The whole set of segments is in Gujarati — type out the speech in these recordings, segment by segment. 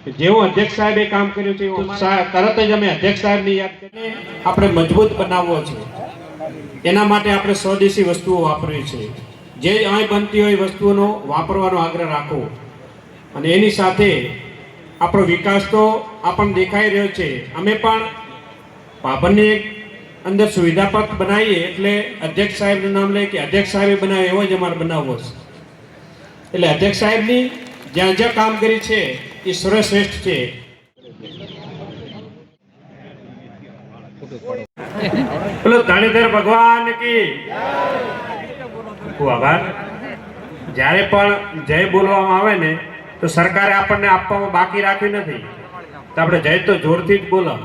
જેવું અધ્યક્ષ સાહેબે કામ કર્યું છે તરત જ અમે અધ્યક્ષ સાહેબની યાદ કરીને આપણે મજબૂત બનાવવો છે। એના માટે આપણે સ્વદેશી વસ્તુઓ વાપરવી છે। જે અહીં બનતી હોય વસ્તુઓનો વાપરવાનો આગ્રહ રાખવો અને એની સાથે આપણો વિકાસ તો આપણને દેખાઈ રહ્યો છે। અમે પણ પાબનની અંદર સુવિધા પથ બનાવીએ એટલે અધ્યક્ષ સાહેબનું નામ લે કે અધ્યક્ષ સાહેબે બનાવે એવો જ અમારે બનાવવો છે। એટલે અધ્યક્ષ સાહેબની જ્યાં જ્યાં કામગીરી છે એ સર્વશ્રેષ્ઠ છે। બોલો ધણીધર ભગવાન કી ખૂબ આભાર। જ્યારે પણ જય બોલવામાં આવે ને તો સરકારે આપણને આપવામાં બાકી રાખ્યું નથી, તો આપણે જય તો જોરથી જ બોલો।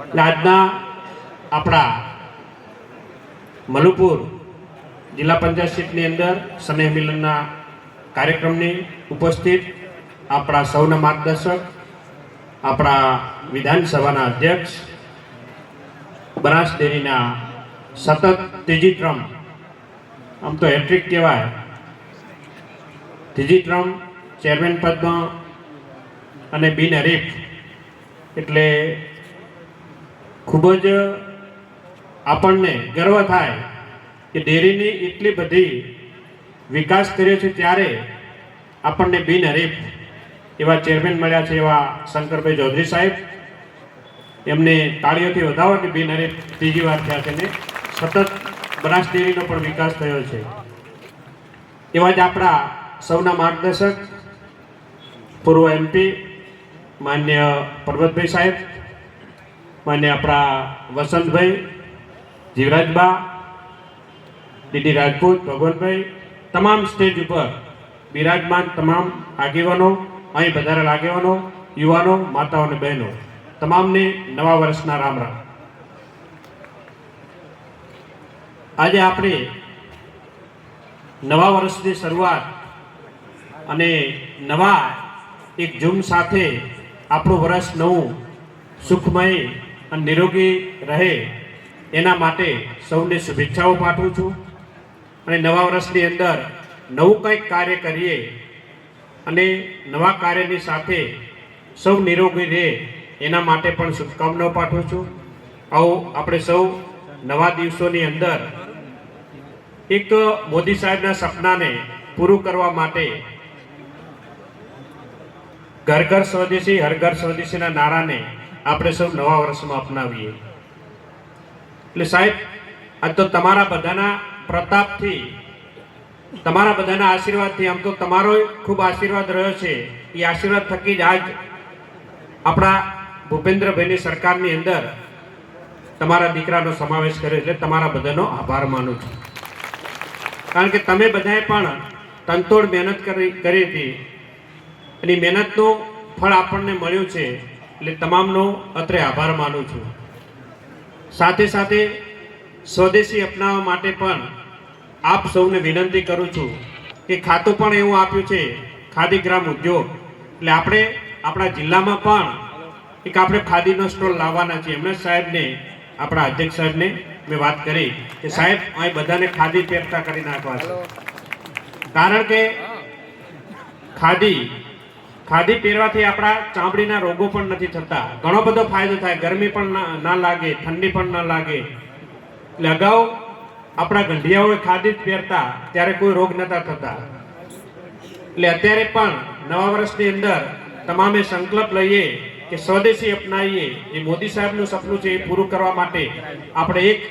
એટલે આજના આપણા મલુપુર જિલ્લા પંચાયત સીટની અંદર સ્નેહ મિલનના કાર્યક્રમની ઉપસ્થિત આપણા સૌના માર્ગદર્શક, આપણા વિધાનસભાના અધ્યક્ષ, બનાસ ડેરીના સતત ત્રીજી ટર્મ, આમ તો હેટ્રિક કહેવાય, ત્રીજી ટર્મ ચેરમેન પદમાં અને બિનહરીફ, એટલે ખૂબ જ આપણને ગર્વ થાય કે ડેરીની એટલી બધી વિકાસ કર્યો છે ત્યારે આપણને બિનહરીફ એવા ચેરમેન મળ્યા છે એવા શંકરભાઈ ચૌધરી સાહેબ, એમને તાળીઓથી વધાવો કે બિનહરીફ ત્રીજી વાર થયા છે ને સતત બનાસ ડેરીનો પણ વિકાસ થયો છે। એવા જ આપણા સૌના માર્ગદર્શક પૂર્વ MP માન્ય પરબતભાઈ સાહેબ, માન્ય આપણા વસંતભાઈ, જીવરાજબા, ડીડી રાજપૂત, ભગવંતભાઈ, તમામ સ્ટેજ ઉપર બિરાજમાન તમામ આગેવાનો, અહીં પધારેલા આગેવાનો, યુવાનો, માતાઓ અને બહેનો, તમામને નવા વર્ષના રામ રામ। આજે આપણે નવા વર્ષની શરૂઆત અને નવા એક ઝૂમ સાથે આપણું વર્ષ નવું સુખમય અને નિરોગી રહે એના માટે સૌને શુભેચ્છાઓ પાઠવું છું। અને નવા વર્ષની અંદર નવું કંઈક કાર્ય કરીએ અને નવા કાર્યની સાથે સૌ નિરોગી રહે એના માટે પણ શુભકામનાઓ પાઠવું છું। આવો આપણે સૌ નવા દિવસોની અંદર એક મોદી સાહેબના સપનાને પૂરું કરવા માટે ઘર ઘર સ્વદેશી હર ઘર સ્વદેશીના નારાને આપણે સૌ નવા વર્ષમાં અપનાવીએ। એટલે સાહેબ, આજ તો તમારા બધાના પ્રતાપથી, તમારા બધાના આશીર્વાદથી, આમ તો તમારો ખૂબ આશીર્વાદ રહ્યો છે, એ આશીર્વાદ થકી જ આજ આપણા ભૂપેન્દ્રભાઈની સરકારની અંદર તમારા દીકરાનો સમાવેશ કર્યો, એટલે તમારા બધાનો આભાર માનું છું। કારણ કે તમે બધાએ પણ તનતોડ મહેનત કરી હતી અને મહેનતનું ફળ આપણને મળ્યું છે, એટલે તમામનો અત્રે આભાર માનું છું। સાથે સાથે સ્વદેશી અપનાવવા માટે પણ આપ સૌને વિનંતી કરું છું કે ખાતું પણ એવું આપ્યું છે ખાદી ગ્રામ ઉદ્યોગ, એટલે આપણે આપણા જિલ્લામાં પણ એક આપણે ખાદીનો સ્ટોલ લાવવાના છીએ। એમણે સાહેબને, આપણા અધ્યક્ષ સાહેબને મેં વાત કરી કે સાહેબ અહીં બધાને ખાદી પહેરતા કરી નાખવા છે, કારણ કે ખાદી પહેરવાથી આપણા ચામડીના રોગો પણ નથી થતા, ઘણો બધો ફાયદો થાય, ગરમી પણ ના લાગે, ઠંડી પણ ના લાગે। એટલે અગાઉ આપણા ગંઢિયાઓએ ખાદી જ પહેરતા ત્યારે કોઈ રોગ નતા થતા, એટલે અત્યારે પણ નવા વર્ષની અંદર તમામે સંકલ્પ લઈએ કે સ્વદેશી અપનાવીએ, જે મોદી સાહેબનું સપનું છે એ પૂરું કરવા માટે આપણે એક